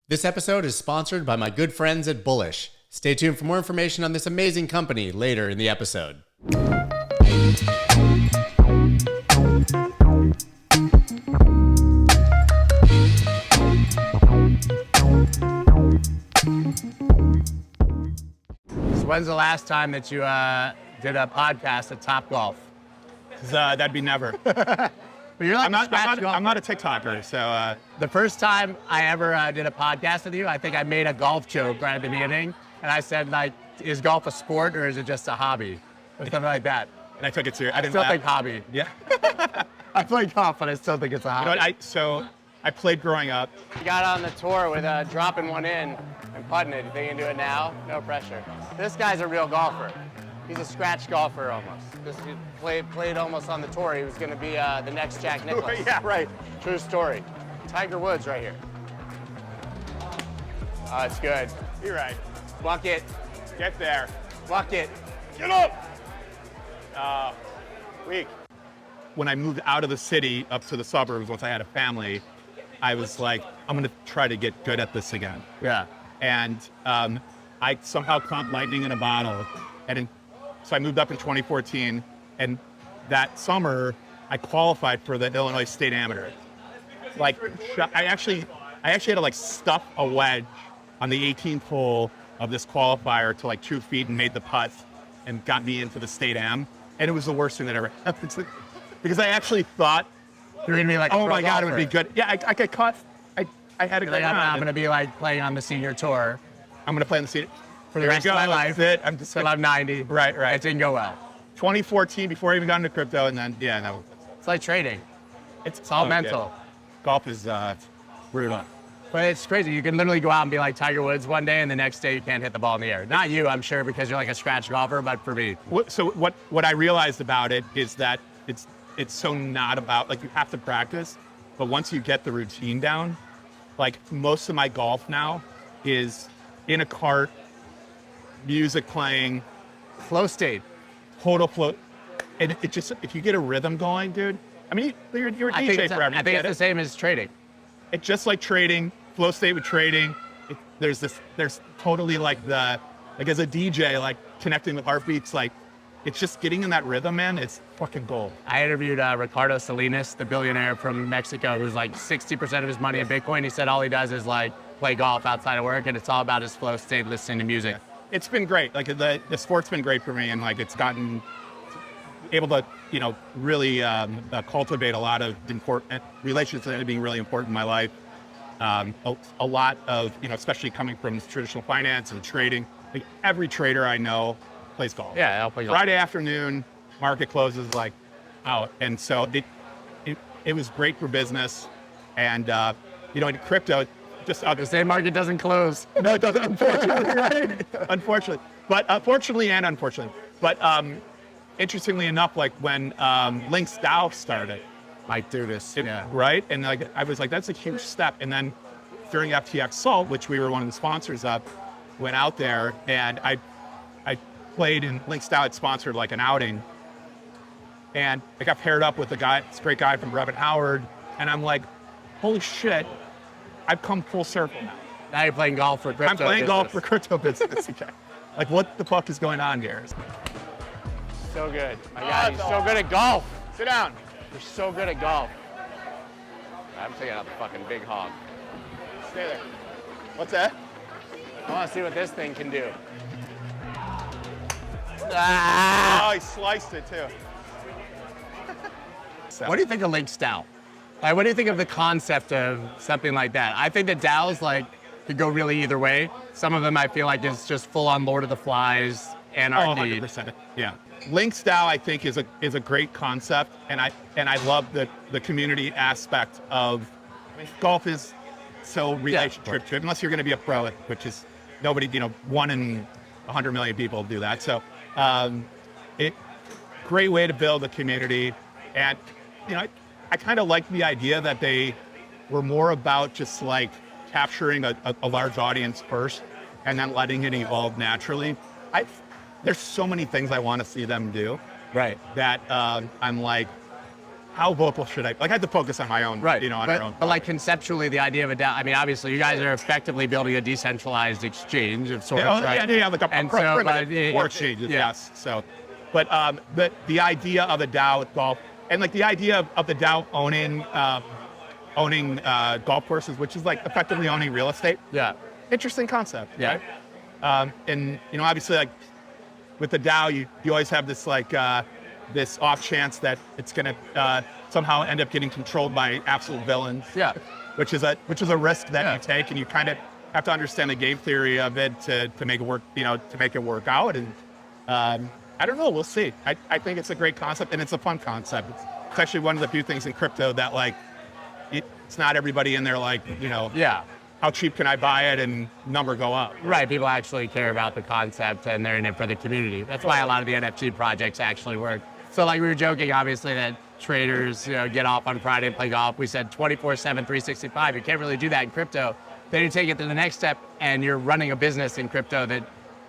This episode is sponsored by my good friends at Bullish. Stay tuned for more information on this amazing company later in the episode. So when's the last time that you did a podcast at Topgolf? That'd be never. But you're like I'm not a TikToker, so. The first time I ever did a podcast with you, I think I made a golf joke right at the beginning. And I said, like, is golf a sport or is it just a hobby? Or something like that. And I took it serious. I still think hobby. Yeah. I play golf, but I still think it's a hobby. You know what, I played growing up. You got on the tour with dropping one in and putting it. You think you can do it now? No pressure. This guy's a real golfer. He's a scratch golfer almost. He played almost on the tour. He was going to be the next Jack Nicklaus. Yeah, right. True story. Tiger Woods right here. Oh, it's good. You're right. Bucket. Get there. Bucket. Get up! Weak. When I moved out of the city up to the suburbs, once I had a family, I was like, I'm going to try to get good at this again. Yeah. And I somehow caught lightning in a bottle. So I moved up in 2014, and that summer I qualified for the Illinois State Amateur. Like, I actually had to like stuff a wedge on the 18th hole of this qualifier to like 2 feet and made the putt and got me into the State Am. And it was the worst thing that ever happened because I actually thought you're gonna be like, oh my God, it would be good. Yeah, I got caught. I had to go. I'm gonna be like playing on the senior tour. I'm gonna play on the senior. For the rest of my life, I'm just till I'm 90. Right. It didn't go well. 2014, before I even got into crypto, and then no. It's like trading. It's all mental. Good. Golf is brutal. But it's crazy. You can literally go out and be like Tiger Woods one day, and the next day you can't hit the ball in the air. Not you, I'm sure, because you're like a scratch golfer, but for me. So what I realized about it is that it's so not about, like, you have to practice, but once you get the routine down, like most of my golf now is in a cart, music playing, flow state, total flow, and it just, if you get a rhythm going, dude. I mean, you're a DJ forever. I think it's the same as trading. It's just like trading, flow state with trading. There's totally like as a DJ, like connecting with heartbeats, like it's just getting in that rhythm, man. It's fucking gold. I interviewed Ricardo Salinas, the billionaire from Mexico, who's like 60% of his money in Bitcoin. He said all he does is like play golf outside of work, and it's all about his flow state, listening to music. Yeah. It's been great. Like the sport's been great for me, and like it's gotten able to, really cultivate a lot of important relationships that have been really important in my life. A lot of, especially coming from traditional finance and trading, like every trader I know plays golf. Yeah, I'll play golf. Friday afternoon, market closes like out. And so it was great for business. And, in crypto, just the same market doesn't close. No, it doesn't, unfortunately, right? Unfortunately. But fortunately and unfortunately. But interestingly enough, like when Links DAO started, might do this, right? And like I was like, that's a huge step. And then during FTX Salt, which we were one of the sponsors of, went out there and I played, and Links DAO had sponsored like an outing. And I got paired up with this great guy from Brevin Howard. And I'm like, holy shit, I've come full circle now. Now you're playing golf for crypto. I'm playing golf for crypto business. Okay. Like, what the fuck is going on here? So good. My God, he's so good at golf. Sit down. You're so good at golf. I'm taking out the fucking big hog. Stay there. What's that? I want to see what this thing can do. Oh, he sliced it too. What do you think of Links DAO? Like, what do you think of the concept of something like that? I think that DAOs could go really either way. Some of them I feel like is just full on Lord of the Flies, anarchy. 100%. Yeah. Links DAO, I think, is a great concept, and I love the community aspect of. I mean, golf is so relationship driven, unless you're going to be a pro, which is nobody. 1 in 100 million people do that. So, great way to build a community, and I kind of like the idea that they were more about just like capturing a large audience first, and then letting it evolve naturally. There's so many things I want to see them do. Right. That I'm like, how vocal should I, like I had to focus on my own, Right. on but, our own. But like conceptually, the idea of a DAO, I mean, obviously you guys are effectively building a decentralized exchange of sorts, right? Yeah, like a And primitive so, or exchanges, yeah. yes. So, but the idea of a DAO with golf, and like the idea of the DAO owning golf courses, which is like effectively owning real estate. Yeah. Interesting concept. Yeah. Right? And obviously, like with the DAO, you always have this like this off chance that it's going to somehow end up getting controlled by absolute villains. Yeah. Which is a risk that you take, and you kind of have to understand the game theory of it to make it work, to make it work out. And I don't know, we'll see. I think it's a great concept, and it's a fun concept. It's actually one of the few things in crypto that like it's not everybody in there like Yeah. how cheap can I buy it and number go up. Right. People actually care about the concept and they're in it for the community. That's why a lot of the NFT projects actually work. So like we were joking, obviously, that traders, get off on Friday and play golf. We said 24/7, 365. You can't really do that in crypto. Then you take it to the next step and you're running a business in crypto that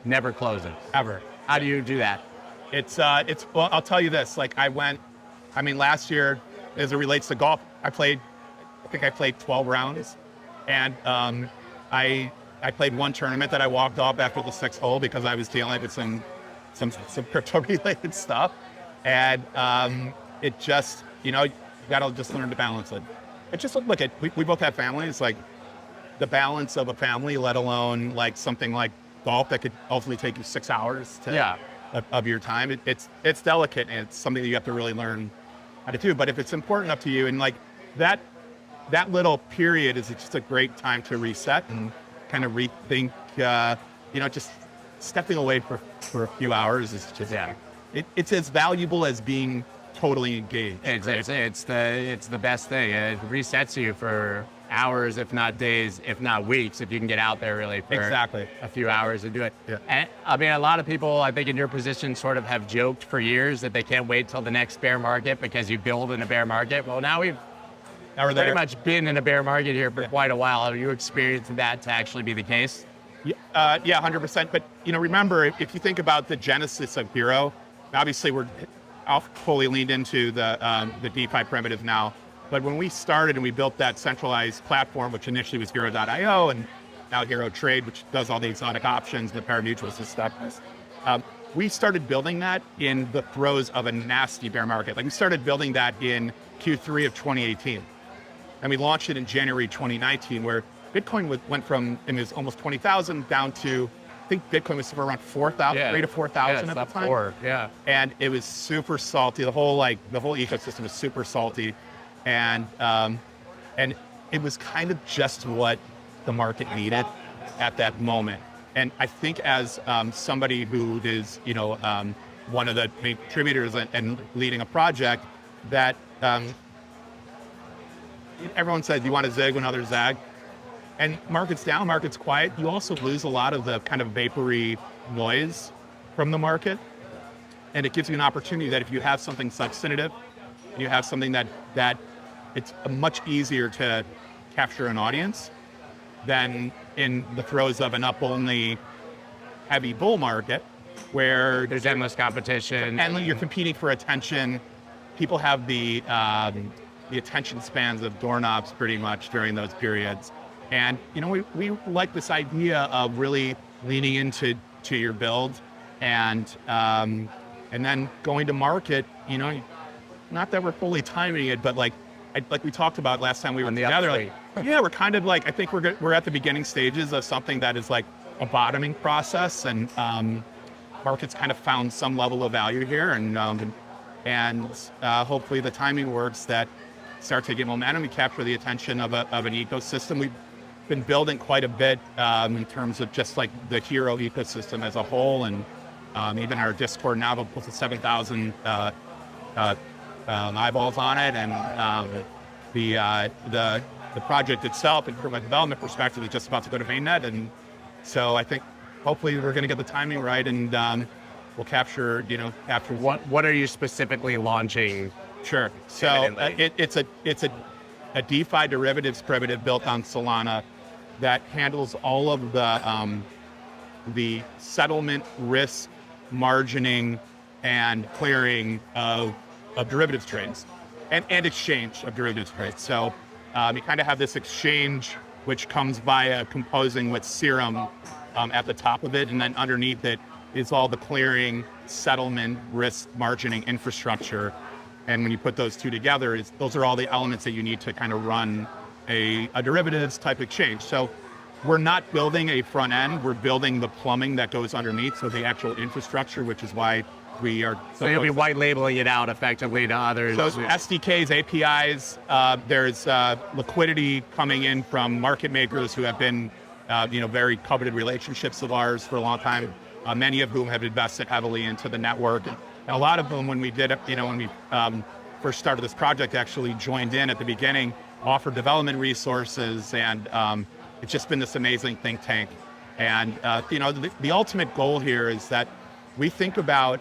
never closes. Ever. How do you do that? Well, I'll tell you this, like last year, as it relates to golf, I think I played 12 rounds. And I played one tournament that I walked off after the 6th hole because I was dealing with some crypto related stuff. And it just, you gotta just learn to balance it. It just look at, we both have families, like the balance of a family, let alone like something like golf that could ultimately take you 6 hours of your time. It's delicate, and it's something that you have to really learn how to do. But if it's important enough to you, and like that little period is just a great time to reset and kind of rethink, just stepping away for a few hours is just, it's as valuable as being totally engaged. It's the best thing. It resets you for hours, if not days, if not weeks, if you can get out there really for a few hours and do it. Yeah. And I mean, a lot of people, I think in your position, sort of have joked for years that they can't wait till the next bear market because you build in a bear market. Well, now we've pretty much been in a bear market here for quite a while. Have you experienced that to actually be the case? Yeah, 100%. But remember, if you think about the genesis of Hxro, obviously we're fully leaned into the DeFi primitive now. But when we started and we built that centralized platform, which initially was Hxro.io and now Hxro Trade, which does all the exotic options, the pari-mutuals and stuff, we started building that in the throes of a nasty bear market. Like we started building that in Q3 of 2018. And we launched it in January 2019, where Bitcoin went from, it was almost 20,000 down to, I think Bitcoin was somewhere around 4,000, 3 to 4,000 at the time. And it was super salty. The whole ecosystem was super salty. And it was kind of just what the market needed at that moment. And I think as somebody who is, one of the main contributors and leading a project that everyone says you want to zig when others zag. And market's down, market's quiet. You also lose a lot of the kind of vapory noise from the market. And it gives you an opportunity that if you have something substantive, you have something that it's much easier to capture an audience than in the throes of an up-only heavy bull market where there's endless competition. And you're competing for attention. People have the attention spans of doorknobs pretty much during those periods. And, we like this idea of really leaning into your build and then going to market, not that we're fully timing it, but like we talked about last time we were together, we're kind of like, I think we're at the beginning stages of something that is like a bottoming process, and market's kind of found some level of value here, and hopefully the timing works that start to get momentum. We capture the attention of an ecosystem. We've been building quite a bit in terms of just like the Hxro ecosystem as a whole, and even our Discord now have close to 7,000 eyeballs on it, and the project itself, and from a development perspective, is just about to go to mainnet, and so I think hopefully we're going to get the timing right, and we'll capture. What are you specifically launching? Sure. So it's a DeFi derivatives primitive built on Solana that handles all of the settlement, risk, margining, and clearing of derivatives trades. and exchange of derivatives, right? So you kind of have this exchange which comes via composing with Serum at the top of it, and then underneath it is all the clearing, settlement, risk, margining infrastructure. And when you put those two together, those are all the elements that you need to kind of run a derivatives type exchange. So we're not building a front end, we're building the plumbing that goes underneath, so the actual infrastructure, which is why we are... So you'll be white labeling it out effectively to others. So SDKs, APIs, there's liquidity coming in from market makers who have been very coveted relationships of ours for a long time, many of whom have invested heavily into the network. And a lot of them, when we did, when we first started this project, actually joined in at the beginning, offered development resources, and it's just been this amazing think tank. And the ultimate goal here is that we think that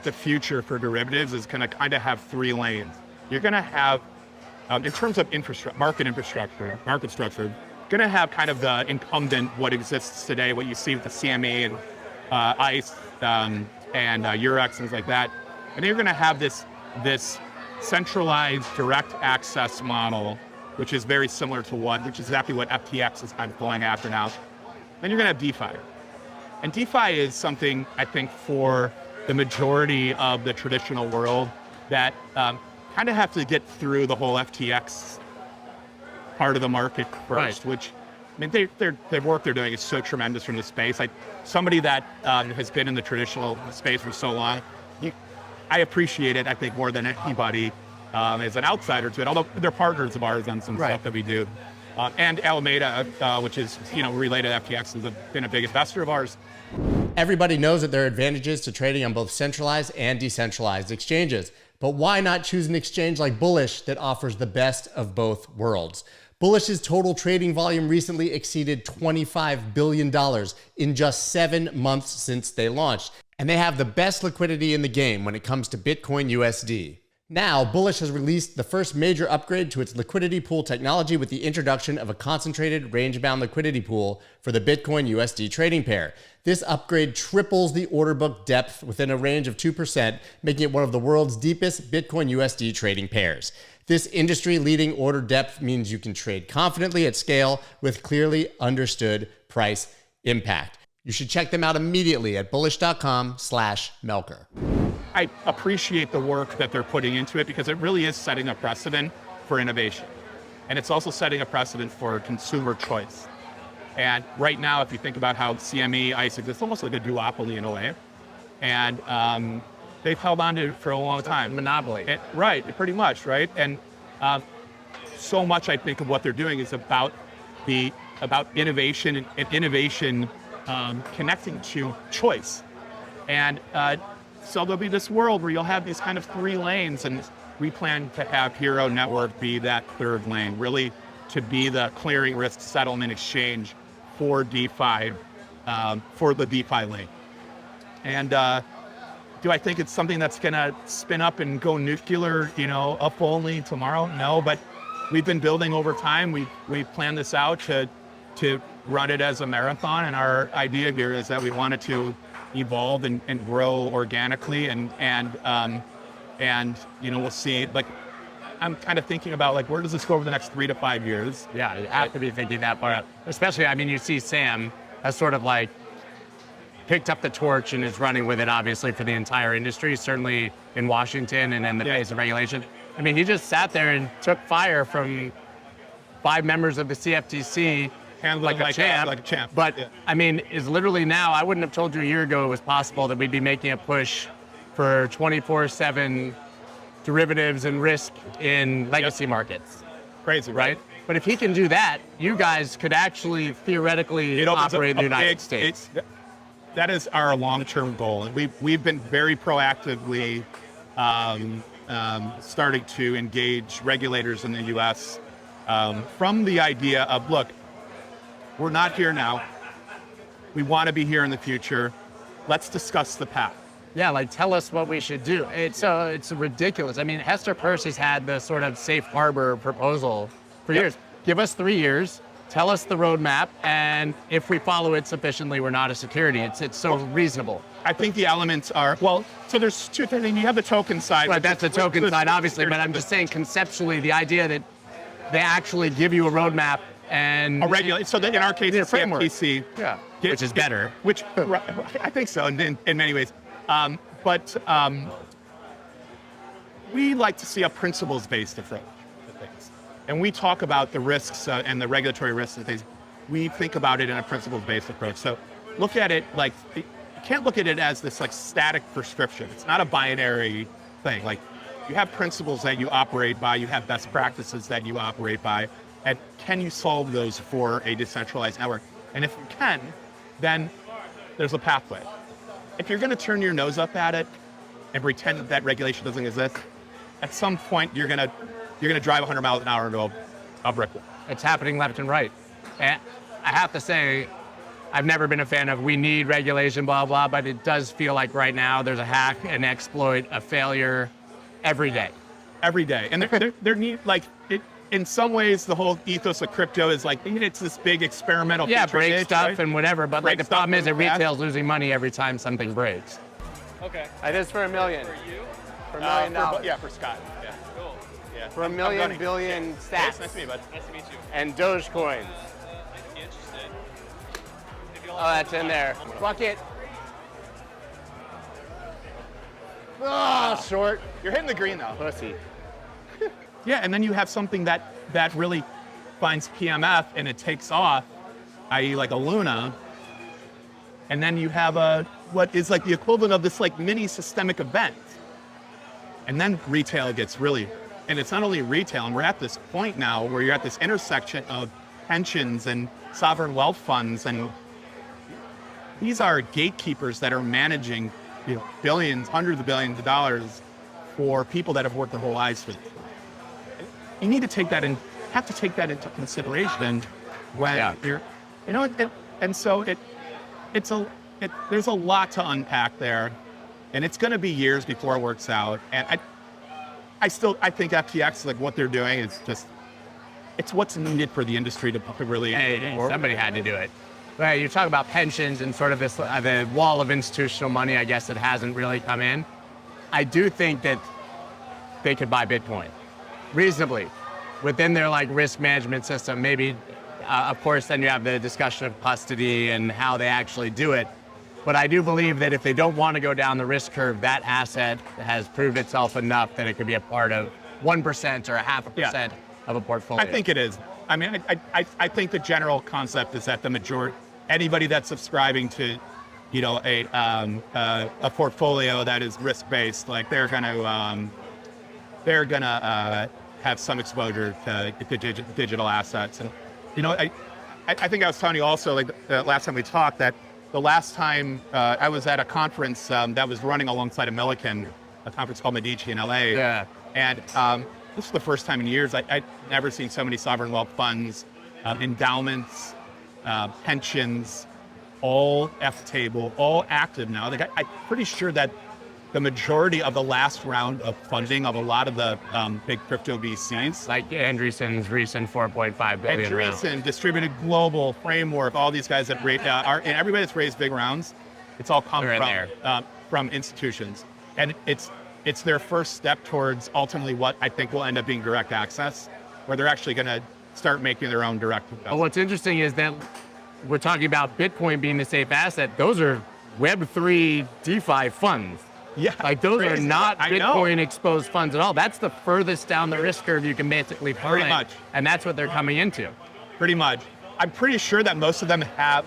the future for derivatives is going to kind of have 3 lanes. You're going to have, in terms of market structure, going to have kind of the incumbent, what exists today, what you see with the CME and ICE and Eurex, things like that. And you're going to have this centralized direct access model, which is very similar to which is exactly what FTX is kind of going after now. Then you're going to have DeFi. And DeFi is something, I think, for the majority of the traditional world that kind of have to get through the whole FTX part of the market first, which, I mean, their work they're doing is so tremendous from the space. Somebody that has been in the traditional space for so long, I appreciate it, I think, more than anybody as an outsider to it, although they're partners of ours on some stuff that we do. And Alameda, which is, related to FTX, has been a big investor of ours. Everybody knows that there are advantages to trading on both centralized and decentralized exchanges. But why not choose an exchange like Bullish that offers the best of both worlds? Bullish's total trading volume recently exceeded $25 billion in just 7 months since they launched. And they have the best liquidity in the game when it comes to Bitcoin USD. Now, Bullish has released the first major upgrade to its liquidity pool technology with the introduction of a concentrated range-bound liquidity pool for the Bitcoin USD trading pair. This upgrade triples the order book depth within a range of 2%, making it one of the world's deepest Bitcoin USD trading pairs. This industry-leading order depth means you can trade confidently at scale with clearly understood price impact. You should check them out immediately at bullish.com/Melker. I appreciate the work that they're putting into it because it really is setting a precedent for innovation. And it's also setting a precedent for consumer choice. And right now, if you think about how CME, ICE exists, almost like a duopoly in a way. And they've held on to it for a long time. Monopoly. Right, pretty much, right? And so much, I think, of what they're doing is about innovation and innovation connecting to choice. And so there'll be this world where you'll have these kind of 3 lanes, and we plan to have Hxro Network be that 3rd lane, really to be the clearing, risk, settlement, exchange for DeFi, for the DeFi lane. And do I think it's something that's going to spin up and go nuclear, up only tomorrow? No, but we've been building over time. We've planned this out to run it as a marathon, and our idea here is that we wanted to evolve and grow organically, and we'll see. Like, I'm kind of thinking about where does this go over the next 3 to 5 years? Yeah, you have to be thinking that far out. Especially, you see Sam has sort of picked up the torch and is running with it, obviously, for the entire industry, certainly in Washington and in the face of regulation. He just sat there and took fire from 5 members of the CFTC like a champ. But, is literally now, I wouldn't have told you a year ago it was possible that we'd be making a push for 24/7 derivatives and risk in legacy markets. Crazy, right? But if he can do that, you guys could actually theoretically operate in the United States. That is our long-term goal. And we've been very proactively starting to engage regulators in the U.S. From the idea of, look, we're not here now. We want to be here in the future. Let's discuss the path. Yeah, tell us what we should do. It's ridiculous. Hester Peirce has had the sort of safe harbor proposal for years. Give us 3 years. tell us the roadmap, and if we follow it sufficiently, we're not a security. It's so reasonable. I think the elements are, well, so there's two things. You have the token side. Right, that's the token side, obviously, but I'm just saying conceptually, the idea that they actually give you a roadmap and a regulate. So that in our case, it's framework. CFTC. Yeah, which is better. Which I think so in many ways. But we like to see a principles-based approach to things. And we talk about the risks and the regulatory risks and things. We think about it in a principles-based approach. So look at it like, you can't look at it as this like static prescription. It's not a binary thing. Like you have principles that you operate by, you have best practices that you operate by, and can you solve those for a decentralized network? And if you can, then there's a pathway. If you're gonna turn your nose up at it and pretend that regulation doesn't exist, at some point you're gonna drive 100 miles an hour into a brick wall. It's happening left and right. And I have to say, I've never been a fan of we need regulation, blah, blah, but it does feel like right now there's a hack, an exploit, a failure every day. Every day. And there need, like, it, in some ways, the whole ethos of crypto is like, it's this big experimental. Yeah, break niche, stuff right? and whatever, but Break like the problem is that fast. retail's losing money every time something breaks. Okay. It is for $1 million. For you? For $1 million. Yeah, for Scott. Yeah. Cool. Yeah. For $1 million billion stacks. Nice to meet you, bud. Nice to meet you. And Dogecoins. If you're interested. If you Oh, that's in there. Bucket. Oh, short. You're hitting the green though. Pussy. Yeah, and then you have something that really finds PMF and it takes off, i.e. like a Luna, and then you have what is like the equivalent of this like mini systemic event. And then retail gets really, and it's not only retail, and we're at this point now where you're at this intersection of pensions and sovereign wealth funds, and these are gatekeepers that are managing, billions, hundreds of billions of dollars for people that have worked their whole lives for this. You need to take that have to take that into consideration when you're, and so there's a lot to unpack there, and it's going to be years before it works out. And I think FTX, like what they're doing, is just, it's what's needed for the industry to really. Hey, somebody had to do it. Right, you talk about pensions and sort of this the wall of institutional money, I guess, that hasn't really come in. I do think that they could buy Bitcoin reasonably within their like risk management system. Maybe, of course, then you have the discussion of custody and how they actually do it. But I do believe that if they don't want to go down the risk curve, that asset has proved itself enough that it could be a part of 1% or 0.5% of a portfolio. I think it is. I mean, I think the general concept is that the majority, anybody that's subscribing to, a portfolio that is risk-based, like they're gonna have some exposure to digital assets. And I think I was telling you also, like the last time we talked, that the last time I was at a conference that was running alongside a Milliken, a conference called Medici in LA. Yeah. And this is the first time in years I'd never seen so many sovereign wealth funds, endowments, pensions, all F-table, all active now. Like I'm pretty sure that the majority of the last round of funding of a lot of the big crypto VCs, like Andreessen's recent 4.5 billion round. Andreessen, Distributed Global, Framework, all these guys that and everybody that's raised big rounds, it's all come from institutions, and it's their first step towards ultimately what I think will end up being direct access, where they're actually going to start making their own direct investment. Well, what's interesting is that we're talking about Bitcoin being the safe asset. Those are Web3 DeFi funds. Yeah, like those are not Bitcoin exposed funds at all. That's the furthest down the risk curve you can basically find. Pretty much. And that's what they're coming into. Pretty much. I'm pretty sure that most of them have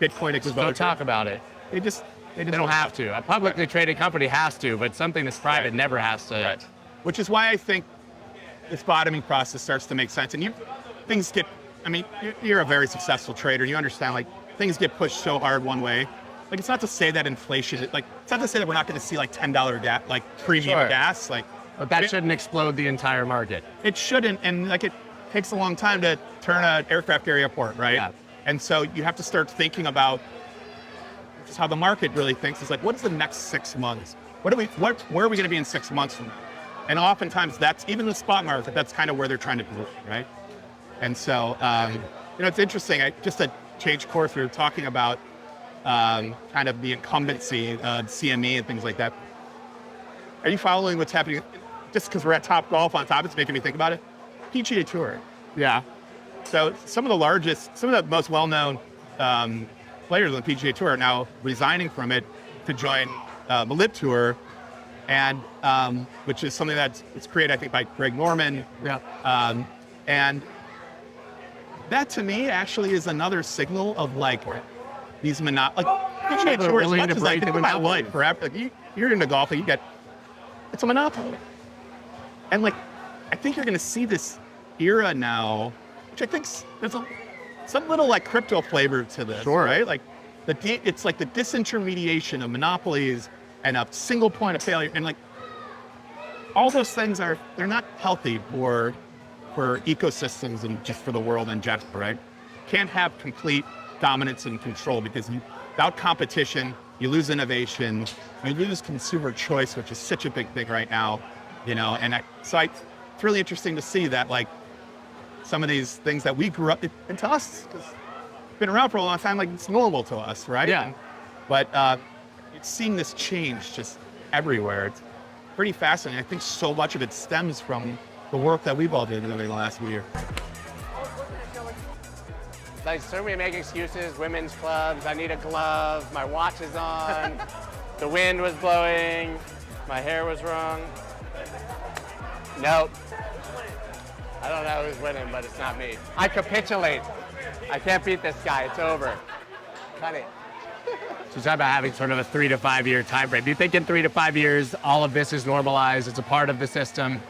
Bitcoin exposure. Just don't talk about it. They don't have to. A publicly traded company has to, but something that's private never has to. Right. Which is why I think this bottoming process starts to make sense. And you're a very successful trader. You understand, like, things get pushed so hard one way. Like, it's not to say that inflation, it's not to say that we're not going to see like $10 premium gas. Like, but that shouldn't explode the entire market. It shouldn't, and like it takes a long time to turn an aircraft carrier port, right? Yeah. And so you have to start thinking about just how the market really thinks. Is like, what is the next 6 months? Where are we going to be in 6 months from now? And oftentimes that's, even the spot market, that's kind of where they're trying to position, right? And so, it's interesting. Just to change course, we were talking about kind of the incumbency of CME and things like that. Are you following what's happening? Just because we're at Top Golf on top, it's making me think about it. PGA Tour. Yeah. So some of the most well-known players on the PGA Tour are now resigning from it to join the LIV Tour, and which is something that's created, I think, by Greg Norman. Yeah. And that to me actually is another signal of like these PGA Tour, as much as I think about life forever. Like you're into golf, and it's a monopoly. And like, I think you're going to see this era now, which I think there's some little like crypto flavor to this, Sure. right? Like it's like the disintermediation of monopolies and a single point of failure, and like all those things they're not healthy for ecosystems and just for the world in general, right? Can't have complete dominance and control, because without competition, you lose innovation, you lose consumer choice, which is such a big thing right now, and it's really interesting to see that like some of these things that we grew up, and to us, because it's been around for a long time, like it's normal to us, right? Yeah. But it's seeing this change just everywhere. It's pretty fascinating. I think so much of it stems from the work that we've all done over the last year. Like, so we make excuses, women's clubs, I need a glove, my watch is on, the wind was blowing, my hair was wrong. Nope. I don't know who's winning, but it's not me. I capitulate. I can't beat this guy, it's over. Cut it. So talk about having sort of a 3 to 5 year time frame. Do you think in 3 to 5 years, all of this is normalized, it's a part of the system?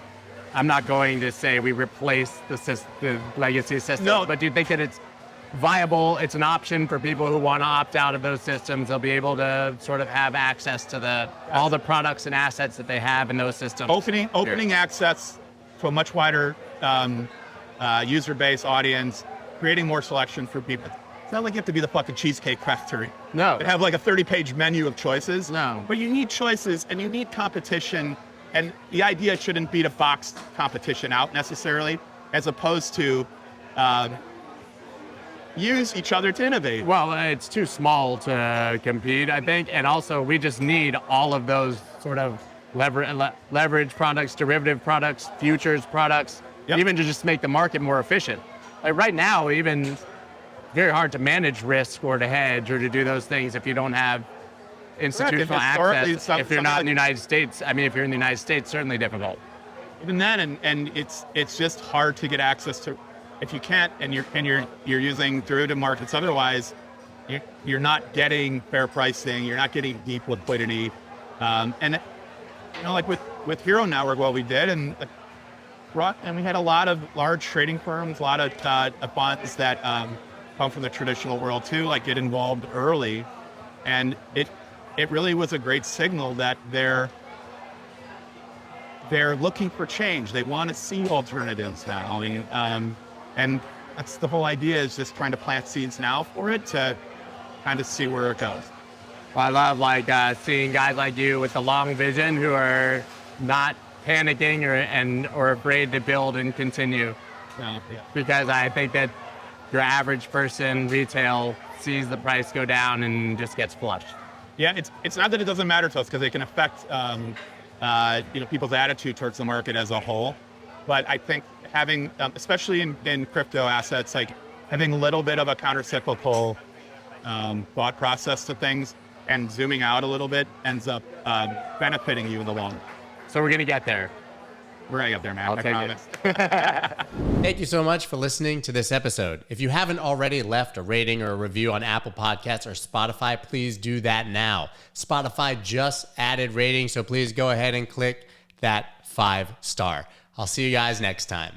I'm not going to say we replace the legacy system, No. but do you think that it's viable, it's an option for people who want to opt out of those systems? They'll be able to sort of have access to all the products and assets that they have in those systems. Opening access to a much wider user base, audience, creating more selection for people. It's not like you have to be the fucking Cheesecake Factory. No. And have like a 30-page menu of choices. No. But you need choices and you need competition. And the idea shouldn't be to box competition out necessarily, as opposed to use each other to innovate. Well, it's too small to compete, I think. And also, we just need all of those sort of leverage products, derivative products, futures products, Yep. even to just make the market more efficient. Like right now, even very hard to manage risk or to hedge or to do those things if you don't have institutional access. If you're not in the United States, I mean, if you're in the United States, certainly difficult. Even then, and it's just hard to get access to. If you can't, and you're using derivative markets otherwise, you're not getting fair pricing. You're not getting deep liquidity, and like with Hxro Network, what we did, and we had a lot of large trading firms, a lot of funds that come from the traditional world too, like get involved early, and it really was a great signal that they're looking for change. They want to see alternatives now. I mean, and that's the whole idea, is just trying to plant seeds now for it to kind of see where it goes. Well, I love seeing guys like you with the long vision who are not panicking or afraid to build and continue. Yeah. Because I think that your average person, retail, sees the price go down and just gets flushed. Yeah, it's not that it doesn't matter to us, because it can affect people's attitude towards the market as a whole. But I think having, especially in crypto assets, like having a little bit of a countercyclical thought process to things and zooming out a little bit ends up benefiting you in the long run. So we're gonna get there. We're gonna get there, man. I'll I take promise. Thank you so much for listening to this episode. If you haven't already left a rating or a review on Apple Podcasts or Spotify, please do that now. Spotify just added ratings, so please go ahead and click that 5-star. I'll see you guys next time.